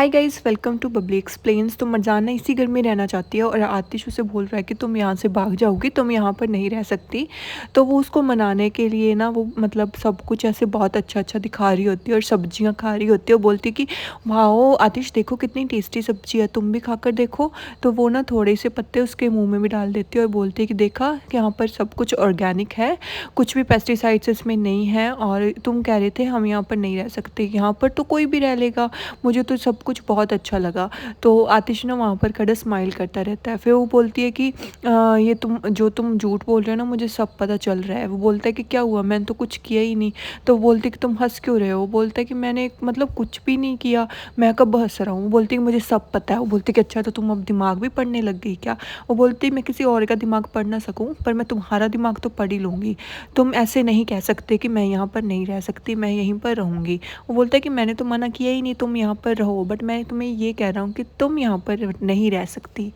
Hi guys, welcome to Bubbly explains. तो मरजाना इसी घर में रहना चाहती है और आतिश उसे बोल रहा है कि तुम यहाँ से भाग जाओगी, तुम यहाँ पर नहीं रह सकती। तो वो उसको मनाने के लिए ना वो मतलब सब कुछ ऐसे बहुत अच्छा अच्छा दिखा रही होती है और सब्जियाँ खा रही होती है। वो बोलती है कि वाओ आतिश, देखो कितनी टेस्टी सब्जी है, तुम भी खाकर देखो। तो वो ना थोड़े से पत्ते उसके मुँह में भी डाल देती है और बोलती है कि देखा कि यहाँ पर सब कुछ ऑर्गेनिक है, कुछ भी पेस्टिसाइड्स इसमें नहीं है। और तुम कह रहे थे हम यहाँ पर नहीं रह सकते, यहाँ पर तो कोई भी रह लेगा, मुझे तो सब कुछ बहुत अच्छा लगा। तो आतिश ना वहाँ पर खड़ा स्माइल करता रहता है। फिर वो बोलती है कि ये तुम झूठ बोल रहे हो ना, मुझे सब पता चल रहा है। वो बोलता है कि क्या हुआ, मैंने तो कुछ किया ही नहीं। तो वो बोलती है कि तुम हंस क्यों रहे हो। वो बोलता है कि मैंने मतलब कुछ भी नहीं किया, मैं कब हंस रहा हूँ। वो बोलती है कि मुझे सब पता है। वो बोलती है कि अच्छा, तो तुम अब दिमाग भी पढ़ने लग गई क्या। वो बोलती है मैं किसी और का दिमाग पढ़ ना सकूँ, पर मैं तुम्हारा दिमाग तो पढ़ ही लूँगी। तुम ऐसे नहीं कह सकते कि मैं यहाँ पर नहीं रह सकती, मैं यहीं पर रहूँगी। वो बोलता है कि मैंने तो मना किया ही नहीं, तुम यहाँ पर रहो, बट मैं तुम्हें ये कह रहा हूँ कि तुम यहाँ पर नहीं रह सकती।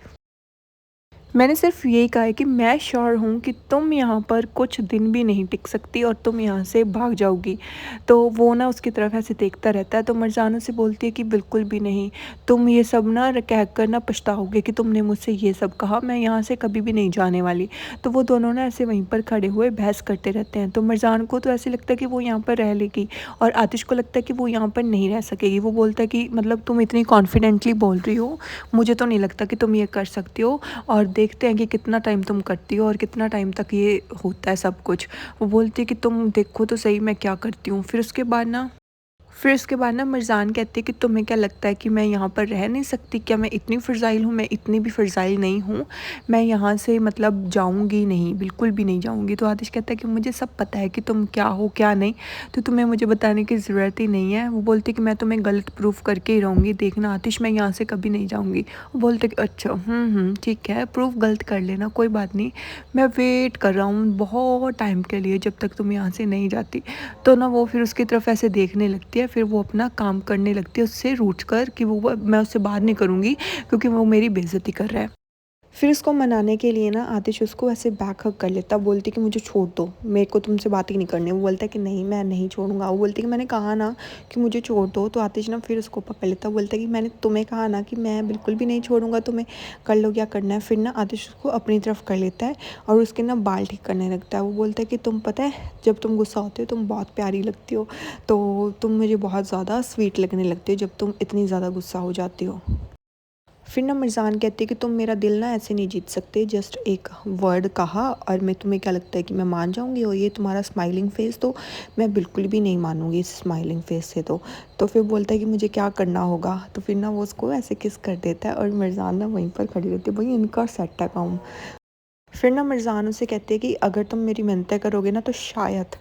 मैंने सिर्फ यही कहा है कि मैं श्योर हूँ कि तुम यहाँ पर कुछ दिन भी नहीं टिक सकती और तुम यहाँ से भाग जाओगी। तो वो ना उसकी तरफ ऐसे देखता रहता है। तो मरजाना से बोलती है कि बिल्कुल भी नहीं, तुम ये सब ना कह कर ना पछताओगे कि तुमने मुझसे ये सब कहा, मैं यहाँ से कभी भी नहीं जाने वाली। तो वो दोनों ना ऐसे वहीं पर खड़े हुए बहस करते रहते हैं। तो मरजान को तो ऐसे लगता है कि वो यहाँ पर रह लेगी और आतिश को लगता है कि वो यहाँ पर नहीं रह सकेगी। वो बोलता है कि मतलब तुम इतनी कॉन्फिडेंटली बोल रही हो, मुझे तो नहीं लगता कि तुम ये कर सकती हो, और देखते हैं कि कितना टाइम तुम करती हो और कितना टाइम तक ये होता है सब कुछ। वो बोलती है कि तुम देखो तो सही मैं क्या करती हूँ। फिर उसके बाद ना मिर्ज़ान कहती है कि तुम्हें क्या लगता है कि मैं यहाँ पर रह नहीं सकती क्या, मैं इतनी फ़रज़ाइल हूँ। मैं इतनी भी फ़रज़ाइल नहीं हूँ, मैं यहाँ से मतलब जाऊँगी नहीं, बिल्कुल भी नहीं जाऊँगी। तो आतिश कहता है कि मुझे सब पता है कि तुम क्या हो क्या नहीं, तो तुम्हें मुझे बताने की ज़रूरत ही नहीं है। वो बोलती है कि मैं तुम्हें गलत प्रूफ करके ही रहूँगी, देखना आतिश, मैं यहाँ से कभी नहीं जाऊँगी। वो बोलते कि अच्छा ठीक है, प्रूफ गलत कर लेना, कोई बात नहीं, मैं वेट कर रहा हूँ बहुत टाइम के लिए जब तक तुम यहाँ से नहीं जाती। तो ना वो फिर उसकी तरफ ऐसे देखने लगती है। फिर वो अपना काम करने लगती है उससे रूठ कर कि वो मैं उससे बात नहीं करूँगी क्योंकि वो मेरी बेइज्जती कर रहा है। फिर उसको मनाने के लिए ना आतिश उसको ऐसे बैक हग कर लेता, बोलती कि मुझे छोड़ दो, मेरे को तुमसे बात ही नहीं करनी। वो बोलता है कि नहीं मैं नहीं छोड़ूंगा। वो बोलती कि मैंने कहा ना कि मुझे छोड़ दो। तो आतिश ना फिर उसको पकड़ लेता, बोलता है कि मैंने तुम्हें कहा ना कि मैं बिल्कुल भी नहीं छोड़ूंगा तुम्हें, कर लो क्या करना है। फिर ना आतिश उसको अपनी तरफ कर लेता है और उसके ना बाल ठीक करने लगता है। वो बोलता है कि तुम पता है, जब तुम गुस्सा होते हो तुम बहुत प्यारी लगती हो, तो तुम मुझे बहुत ज़्यादा स्वीट लगने लगती हो जब तुम इतनी ज़्यादा गुस्सा हो जाती हो। फिर ना मिर्ज़ान कहती है कि तुम मेरा दिल ना ऐसे नहीं जीत सकते, जस्ट एक वर्ड कहा और मैं, तुम्हें क्या लगता है कि मैं मान जाऊंगी। और ये तुम्हारा स्माइलिंग फेस तो मैं बिल्कुल भी नहीं मानूंगी इस स्माइलिंग फेस से। तो फिर बोलता है कि मुझे क्या करना होगा। तो फिर ना वो उसको ऐसे किस कर देता है और मिर्ज़ान ना वहीं पर खड़ी रहती है, भाई इनका सेट है काम। फिर ना मिर्ज़ान उसे कहते हैं कि अगर तुम मेरी मिन्नतें करोगे ना तो शायद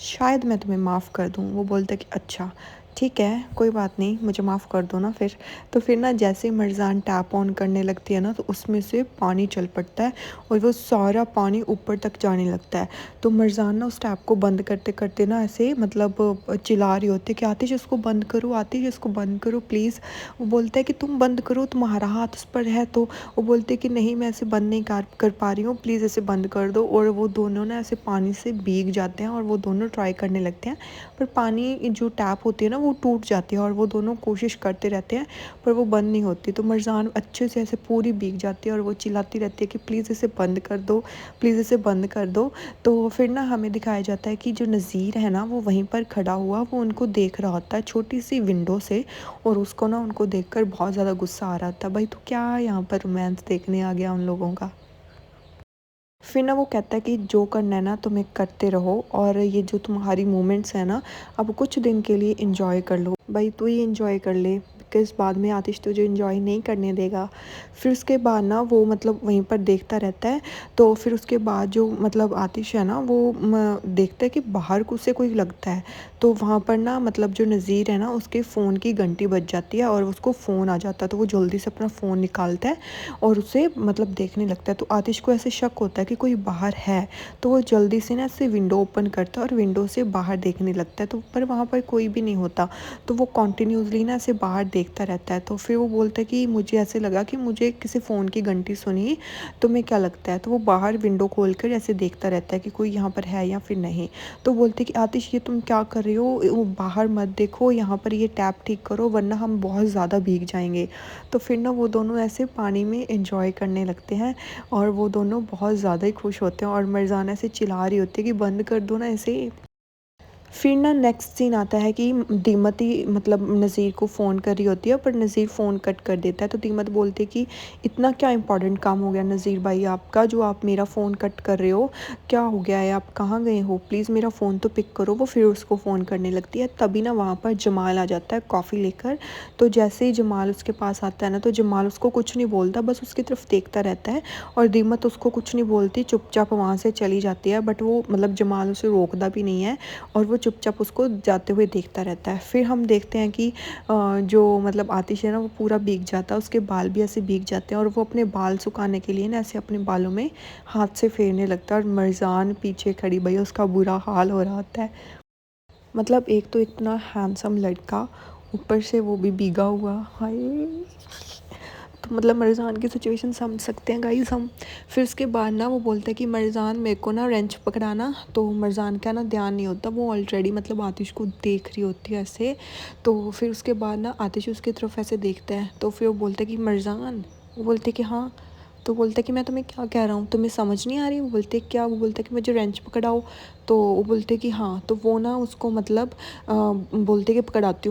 शायद मैं तुम्हें माफ़ कर दूँ। वो बोलता है कि अच्छा ठीक है, कोई बात नहीं, मुझे माफ़ कर दो ना फिर। तो फिर ना जैसे ही मिर्ज़ान टैप ऑन करने लगती है ना, तो उसमें से पानी चल पड़ता है और वो सारा पानी ऊपर तक जाने लगता है। तो मिर्ज़ान ना उस टैप को बंद करते करते ना ऐसे मतलब चिल्ला रही होती है कि आतिश इसको बंद करो, आतिश इसको बंद करो प्लीज़। वो बोलता है कि तुम बंद करो, तुम्हारा हाथ उस पर है। तो वो बोलते कि नहीं मैं ऐसे बंद नहीं कर पा रही हूँ, प्लीज़ ऐसे बंद कर दो। और वो दोनों ना ऐसे पानी से भीग जाते हैं और वो दोनों ट्राई करने लगते हैं, पर पानी जो टैप होती है ना वो टूट जाती है और वो दोनों कोशिश करते रहते हैं पर वो बंद नहीं होती। तो मरजान अच्छे से ऐसे पूरी भीग जाती है और वो चिल्लाती रहती है कि प्लीज़ इसे बंद कर दो, प्लीज़ इसे बंद कर दो। तो फिर ना हमें दिखाया जाता है कि जो नज़ीर है ना वो वहीं पर खड़ा हुआ वो उनको देख रहा होता है छोटी सी विंडो से, और उसको ना उनको देखकर बहुत ज़्यादा गुस्सा आ रहा था, भाई तो क्या यहाँ पर रोमांस देखने आ गया उन लोगों का। फिर ना वो कहता है कि जो करना है ना तुम्हें करते रहो, और ये जो तुम्हारी मोमेंट्स है ना अब कुछ दिन के लिए इंजॉय कर लो, भाई तू ही इंजॉय कर ले, बिकॉज़ बाद में आतिश तुझे इंजॉय नहीं करने देगा। फिर उसके बाद ना वो मतलब वहीं पर देखता रहता है। तो फिर उसके बाद जो मतलब आतिश है ना वो देखता है कि बाहर को से कोई लगता है। तो वहाँ पर ना मतलब जो नज़ीर है ना उसके फ़ोन की घंटी बज जाती है और उसको फ़ोन आ जाता है। तो वो जल्दी से अपना फ़ोन निकालता है और उसे मतलब देखने लगता है। तो आतिश को ऐसे शक होता है कि कोई बाहर है, तो वो जल्दी से ना ऐसे विंडो ओपन करता है और विंडो से बाहर देखने लगता है, तो पर वहाँ पर कोई भी नहीं होता। तो वो कॉन्टिन्यूसली ना ऐसे बाहर देखता देखता रहता है। तो फिर वो बोलता है कि मुझे ऐसे लगा कि मुझे किसी फ़ोन की घंटी सुनी, तुम्हें क्या लगता है? तो वो बाहर विंडो खोल कर ऐसे देखता रहता है कि कोई यहाँ पर है या फिर नहीं। तो बोलते कि आतिश ये तुम क्या कर रहे हो? वो बाहर मत देखो, यहाँ पर ये टैप ठीक करो वरना हम बहुत ज़्यादा भीग जाएँगे। तो फिर ना वो दोनों ऐसे पानी में एन्जॉय करने लगते हैं और वो दोनों बहुत ज़्यादा ही खुश होते हैं और मरज़ाना ऐसे चिल्ला रही होती है कि बंद कर दो ना ऐसे। फिर ना नेक्स्ट सीन आता है कि दीमत ही मतलब नज़ीर को फ़ोन कर रही होती है पर नज़ीर फ़ोन कट कर देता है। तो दीमत बोलती है कि इतना क्या इम्पोर्टेंट काम हो गया नज़ीर भाई आपका जो आप मेरा फ़ोन कट कर रहे हो? क्या हो गया है? आप कहाँ गए हो? प्लीज़ मेरा फ़ोन तो पिक करो। वो फिर उसको फ़ोन करने लगती है। तभी ना वहाँ पर जमाल आ जाता है कॉफ़ी लेकर। तो जैसे ही जमाल उसके पास आता है ना तो जमाल उसको कुछ नहीं बोलता, बस उसकी तरफ देखता रहता है और दीमत उसको कुछ नहीं बोलती, चुपचाप वहाँ से चली जाती है। बट वो मतलब जमाल उसे रोकता भी नहीं है और वो चुपचाप उसको जाते हुए देखता रहता है। फिर हम देखते हैं कि जो मतलब आतिश है ना वो पूरा भीग जाता है, उसके बाल भी ऐसे भीग जाते हैं और वो अपने बाल सुखाने के लिए ना ऐसे अपने बालों में हाथ से फेरने लगता है और मरजान पीछे खड़ी, भई उसका बुरा हाल हो रहा होता है। मतलब एक तो इतना हैंडसम लड़का, ऊपर से वो भी भीगा हुआ, हाय! तो मतलब मरज़ान की सिचुएशन समझ सकते हैं गाइस हम। फिर उसके बाद ना वो बोलता है कि मरज़ान मेरे को ना रेंच पकड़ाना। तो मरज़ान का ना ध्यान नहीं होता, वो ऑलरेडी मतलब आतिश को देख रही होती है ऐसे। तो फिर उसके बाद ना आतिश उसकी तरफ ऐसे देखता है तो फिर वो बोलता है कि मरज़ान, वो बोलते कि हाँ। तो बोलता है कि मैं तुम्हें क्या कह रहा हूँ, तुम्हें समझ नहीं आ रही? वो बोलते क्या? वो बोलता है कि मुझे रेंच पकड़ाओ। तो वो बोलते कि हाँ। तो वो ना उसको मतलब बोलते कि पकड़ाती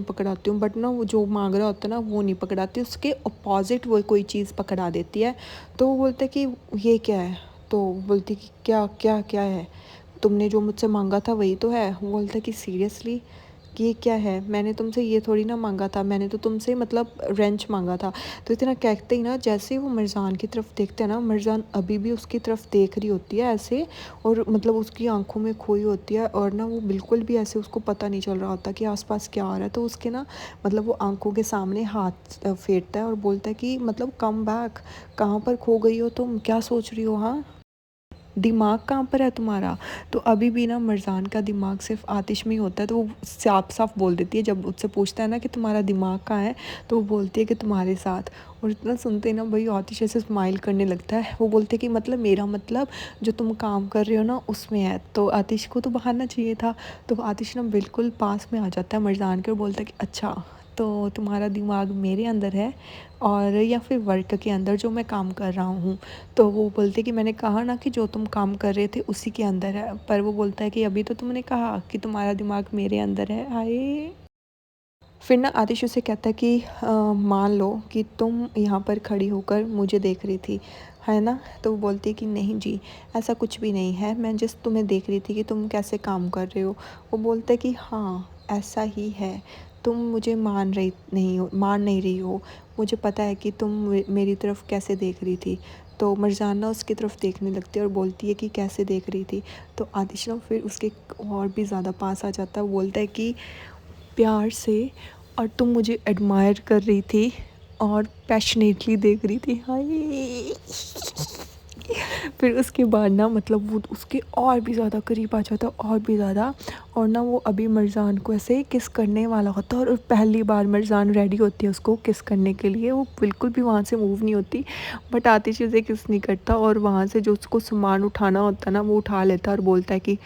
हूँ बट ना वो जो मांग रहा होता है ना वो नहीं पकड़ाती, उसके अपोजिट वो कोई चीज़ पकड़ा देती है। तो वो बोलता है कि ये क्या है? तो बोलती कि क्या क्या क्या है? तुमने जो मुझसे मांगा था वही तो है। वो बोलता है कि सीरियसली ये क्या है? मैंने तुमसे ये थोड़ी ना मांगा था, मैंने तो तुमसे मतलब रेंच मांगा था। तो इतना कहते ही ना जैसे ही वो मरज़ान की तरफ देखते हैं ना, मरज़ान अभी भी उसकी तरफ देख रही होती है ऐसे और मतलब उसकी आंखों में खोई होती है और ना वो बिल्कुल भी ऐसे उसको पता नहीं चल रहा होता कि आसपास क्या आ रहा है। तो उसके ना मतलब वो आंखों के सामने हाथ फेरता है और बोलता है कि मतलब कम बैक, कहाँ पर खो गई हो तुम? क्या सोच रही हो? हाँ, दिमाग कहाँ पर है तुम्हारा? तो अभी भी ना मरज़ान का दिमाग सिर्फ आतिश में ही होता है। तो वो साफ साफ बोल देती है जब उससे पूछता है ना कि तुम्हारा दिमाग कहाँ है, तो वो बोलती है कि तुम्हारे साथ। और इतना सुनते ही ना भाई आतिश ऐसे स्माइल करने लगता है। वो बोलते हैं कि मतलब मेरा मतलब जो तुम काम कर रहे हो ना उसमें है। तो आतिश को तो बहाना चाहिए था। तो आतिश ना बिल्कुल पास में आ जाता है मरज़ान के और बोलता है कि अच्छा, तो तुम्हारा दिमाग मेरे अंदर है और या फिर वर्क के अंदर जो मैं काम कर रहा हूँ। तो वो बोलते कि मैंने कहा ना कि जो तुम काम कर रहे थे उसी के अंदर है। पर वो बोलता है कि अभी तो तुमने कहा कि तुम्हारा दिमाग मेरे अंदर है। हाय! फिर ना आतिश उसे कहता है कि मान लो कि तुम यहाँ पर खड़ी होकर मुझे देख रही थी, है ना? तो वो बोलती है कि नहीं जी, ऐसा कुछ भी नहीं है, मैं जस्ट तुम्हें देख रही थी कि तुम कैसे काम कर रहे हो। वो बोलता है कि हाँ, ऐसा ही है, तुम मुझे मान नहीं रही हो, मुझे पता है कि तुम मेरी तरफ कैसे देख रही थी। तो मरजाना उसकी तरफ देखने लगती है और बोलती है कि कैसे देख रही थी। तो आतिश ना फिर उसके और भी ज़्यादा पास आ जाता है, वो बोलता है कि प्यार से, और तुम मुझे एडमायर कर रही थी और पैशनेटली देख रही थी। हाय! फिर उसके बाद ना मतलब वो उसके और भी ज़्यादा करीब आ जाता है और भी ज़्यादा, और ना वो अभी मरजान को ऐसे किस करने वाला होता है और पहली बार मरजान रेडी होती है उसको किस करने के लिए। वो बिल्कुल भी वहाँ से मूव नहीं होती बट आतिश उसे किस नहीं करता और वहाँ से जो उसको सामान उठाना होता है ना वो उठा लेता है और बोलता है कि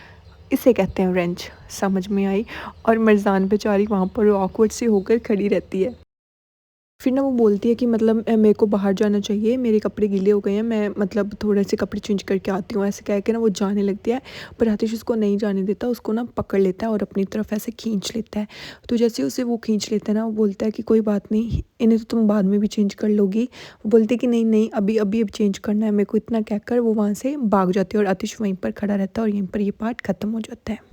इसे कहते हैं रेंच। समझ में आई? और मरजान बेचारी वहाँ पर ऑकवर्ड सी होकर खड़ी रहती है। फिर ना वो बोलती है कि मतलब मेरे को बाहर जाना चाहिए, मेरे कपड़े गीले हो गए हैं, मैं मतलब थोड़े से कपड़े चेंज करके आती हूँ। ऐसे कह के ना वो जाने लगती है पर आतिश उसको नहीं जाने देता, उसको ना पकड़ लेता है और अपनी तरफ ऐसे खींच लेता है। तो जैसे उसे वो खींच लेता है ना वो बोलता है कि कोई बात नहीं, इन्हें तो तुम बाद में भी चेंज कर लोगी। वो बोलती है कि नहीं नहीं, अभी अभी अब चेंज करना है मेरे को, इतना कहकर वो वहाँ से भाग जाती है और आतिश वहीं पर खड़ा रहता है और यहीं पर ये पार्ट ख़त्म हो जाता है।